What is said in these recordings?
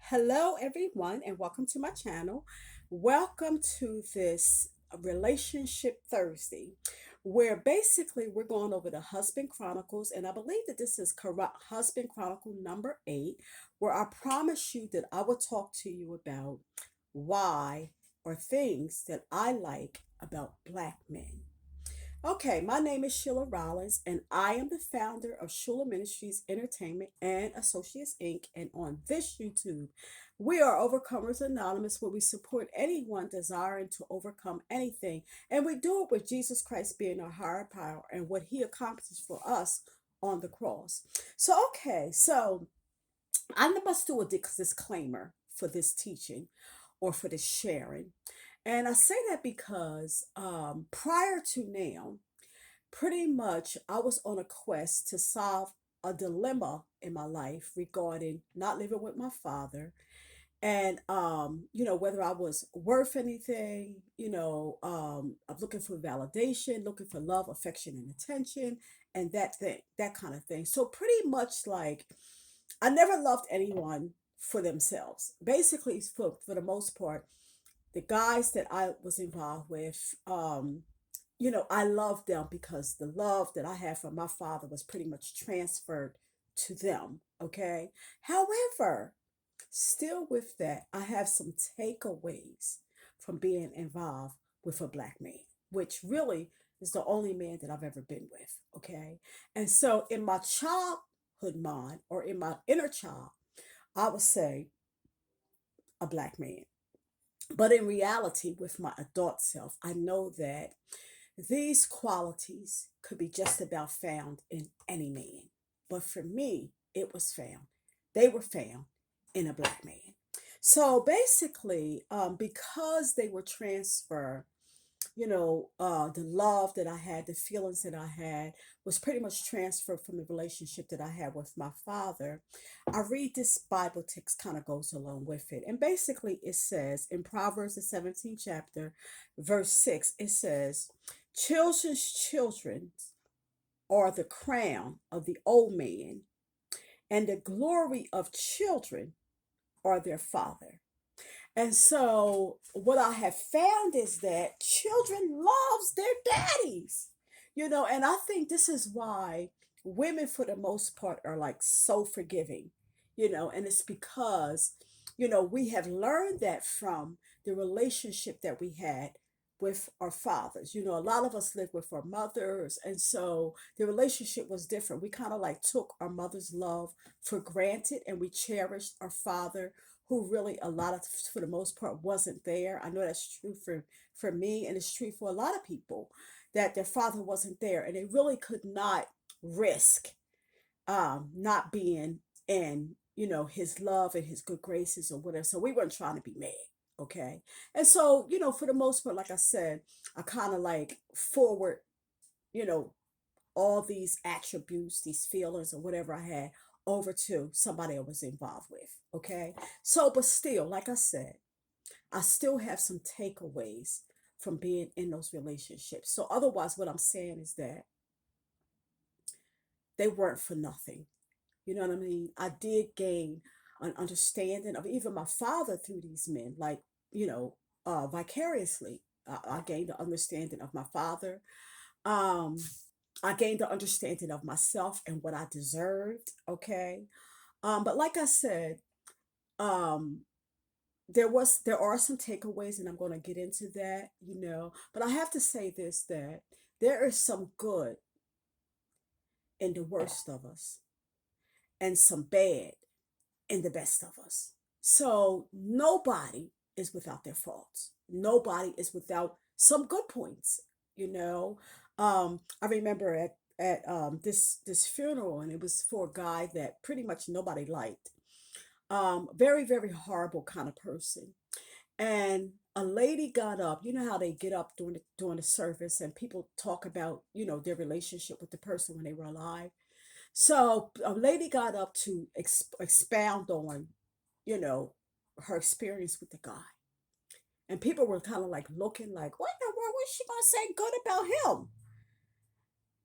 Hello, everyone, and welcome to my channel. Welcome to this Relationship Thursday, where basically we're going over the Husband Chronicles, and I believe that this is Husband Chronicle number 8, where I promise you that I will talk to you about why or things that I like about Black men. Okay, my name is Sheila Rollins, and I am the founder of H.U.L.A Ministries Entertainment and Associates Inc. And on this YouTube, we are Overcomers Anonymous, where we support anyone desiring to overcome anything. And we do it with Jesus Christ being our higher power and what he accomplished for us on the cross. So I must do a disclaimer for this teaching or for this sharing. And I say that because prior to now, pretty much I was on a quest to solve a dilemma in my life regarding not living with my father and whether I was worth anything. I'm looking for validation, looking for love, affection, and attention, and that kind of thing. So pretty much like I never loved anyone for themselves. Basically, for the most part, the guys that I was involved with, I loved them because the love that I had from my father was pretty much transferred to them. Okay. However, still with that, I have some takeaways from being involved with a Black man, which really is the only man that I've ever been with. Okay. And so in my childhood mind or in my inner child, I would say a Black man. But in reality, with my adult self, I know that these qualities could be just about found in any man. But for me, it was found. They were found in a Black man. So basically, because they were transferred, the love that I had, the feelings that I had was pretty much transferred from the relationship that I had with my father. I read this Bible text kind of goes along with it. And basically it says in Proverbs the 17th chapter, verse 6, it says, children's children are the crown of the old man, and the glory of children are their father. And so what I have found is that children loves their daddies. And I think this is why women for the most part are like so forgiving. And it's because we have learned that from the relationship that we had with our fathers. A lot of us lived with our mothers, and so the relationship was different. We kind of like took our mother's love for granted, and we cherished our father, who really for the most part wasn't there. I know that's true for me, and it's true for a lot of people that their father wasn't there, and they really could not risk not being in his love and his good graces or whatever. So we weren't trying to be mad. Okay. And so for the most part, like I said, I kind of like forward you know all these attributes, these feelings, or whatever I had over to somebody I was involved with. Okay. So, but still, like I said, I still have some takeaways from being in those relationships. So, otherwise, what I'm saying is that they weren't for nothing. You know what I mean? I did gain an understanding of even my father through these men, like, vicariously. I gained an understanding of my father. Um, I gained the understanding of myself and what I deserved. Okay. But like I said, um, there are some takeaways, and I'm going to get into that. But I have to say this, that there is some good in the worst of us and some bad in the best of us. So nobody is without their faults. Nobody is without some good points. You know, I remember at this funeral, and it was for a guy that pretty much nobody liked. Very very horrible kind of person. And a lady got up. You know how they get up during the service, and people talk about their relationship with the person when they were alive. So a lady got up to expound on you know, her experience with the guy. And people were kind of like looking like, what in the world was she going to say good about him?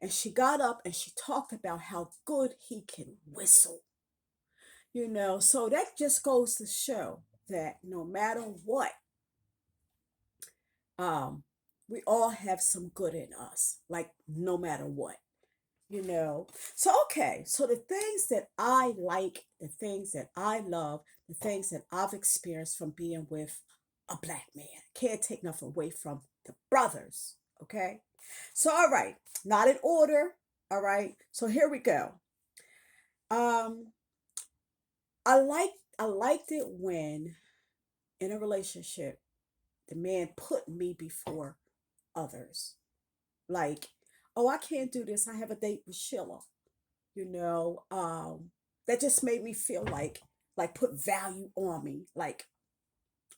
And she got up and she talked about how good he can whistle. So that just goes to show that no matter what, um, we all have some good in us, like no matter what. you know. So, okay, so the things that I like, the things that I love, the things that I've experienced from being with a black man, can't take nothing away from the brothers, okay? So, all right, not in order, all right? So, here we go. Um, I like I liked it when in a relationship the man put me before others. Like, oh, I can't do this. I have a date with Sheila. you know that just made me feel like put value on me, like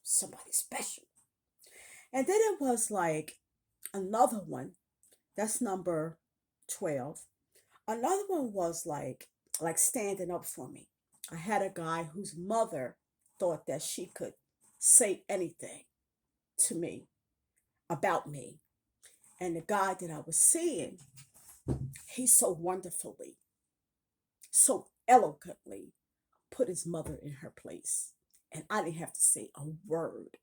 somebody special. And then it was like another one, that's number 12. Another one was like standing up for me. I had a guy whose mother thought that she could say anything to me about me, and the guy that I was seeing, he so wonderfully, so eloquently put his mother in her place. And I didn't have to say a word.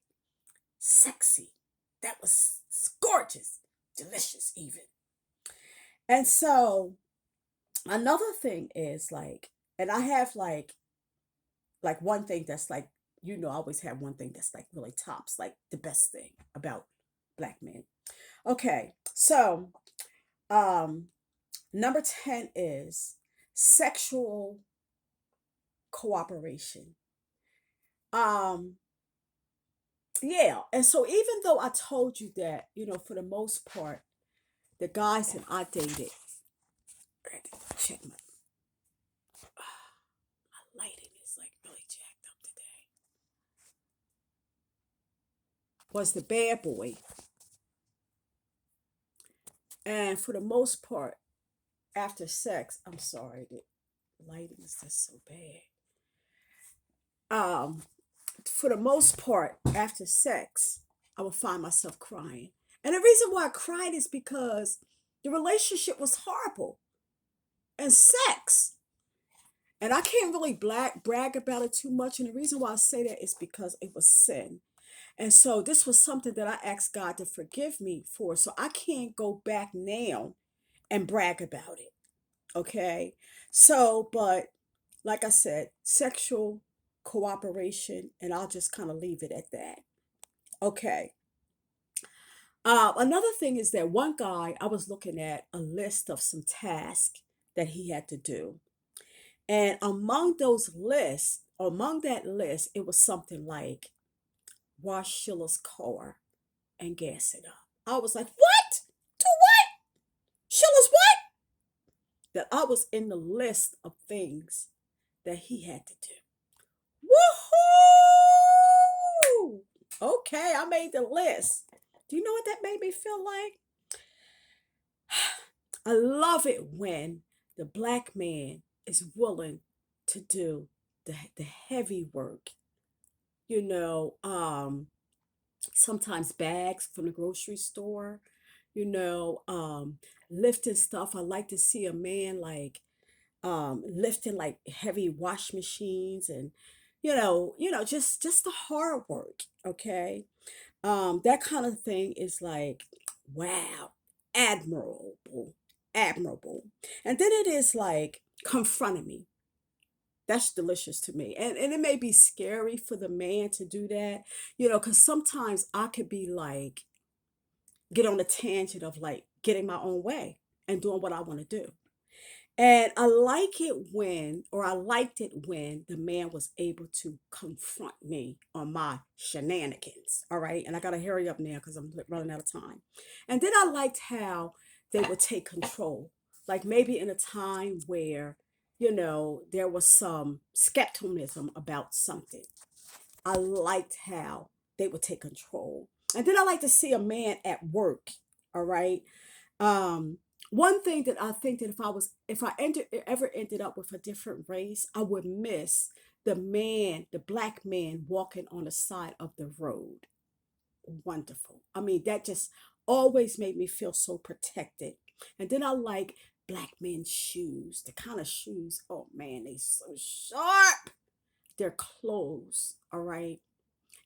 Sexy. That was gorgeous. Delicious, even. And so another thing is and I have like one thing that's like, I always have one thing that's like really tops, like the best thing about black men. Okay, so um number 10 is sexual cooperation. Um, Yeah, and so even though I told you that, for the most part, the guys that I dated, I had to check my lighting is like really jacked up today, was the bad boy. And for the most part, after sex, I'm sorry, the lighting is just so bad. Um, for the most part, after sex, I would find myself crying. And the reason why I cried is because the relationship was horrible. And sex, and I can't really brag about it too much. And the reason why I say that is because it was sin. And so this was something that I asked God to forgive me for. So I can't go back now and brag about it. Okay. So, but like I said, sexual cooperation, and I'll just kind of leave it at that. Okay. Another thing is that one guy, I was looking at a list of some tasks that he had to do. And among that list, it was something like wash Sheila's car and gas it up. I was like, what? Do what? Sheila's what? That I was in the list of things that he had to do. Woohoo! Okay, I made the list. Do you know what that made me feel like? I love it when the black man is willing to do the heavy work. You know, sometimes bags from the grocery store, you know, lifting stuff. I like to see a man like lifting like heavy wash machines and just the hard work, okay? That kind of thing is like wow, admirable, admirable. And then it is like confronting me. That's delicious to me. And it may be scary for the man to do that, because sometimes I could be like, get on a tangent of like getting my own way and doing what I want to do. And I liked it when the man was able to confront me on my shenanigans. All right. And I got to hurry up now because I'm running out of time. And then I liked how they would take control. Like maybe in a time where, there was some skepticism about something. I liked how they would take control. And then I like to see a man at work. All right. Um, One thing that I think that if I ever ended up with a different race, I would miss the black man walking on the side of the road. Wonderful. I mean, that just always made me feel so protected. And then I like black men's shoes, the kind of shoes, oh man, they so sharp. their clothes, all right?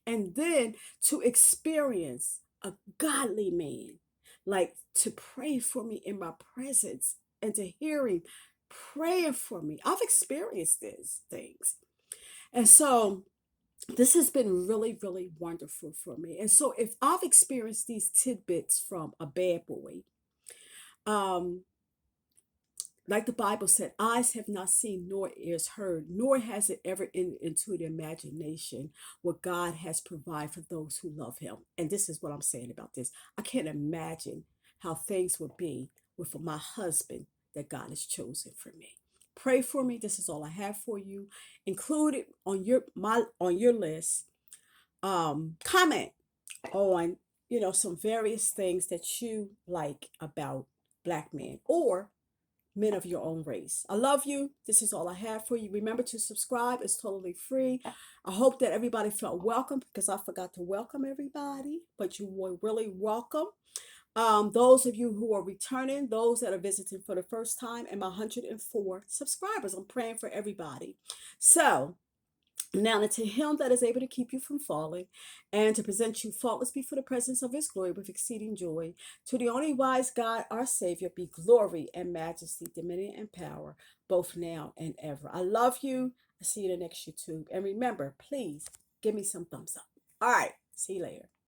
And then to experience a godly man, like to pray for me in my presence and to hear him praying for me. I've experienced these things. And so this has been really, really wonderful for me. And so if I've experienced these tidbits from a bad boy, um, like the Bible said, eyes have not seen nor ears heard, nor has it ever entered into the imagination what God has provided for those who love him. And this is what I'm saying about this. I can't imagine how things would be with my husband that God has chosen for me. Pray for me. This is all I have for you. Include it on your list. Comment on some various things that you like about black men or men of your own race. I love you. This is all I have for you. Remember to subscribe. It's totally free. I hope that everybody felt welcome because I forgot to welcome everybody, but you were really welcome. Those of you who are returning, those that are visiting for the first time, and my 104 subscribers. I'm praying for everybody. So, now to him that is able to keep you from falling and to present you faultless before the presence of his glory with exceeding joy, to the only wise God, our Savior, be glory and majesty, dominion and power, both now and ever. I love you. I see you in the next YouTube. And remember, please give me some thumbs up. All right. See you later.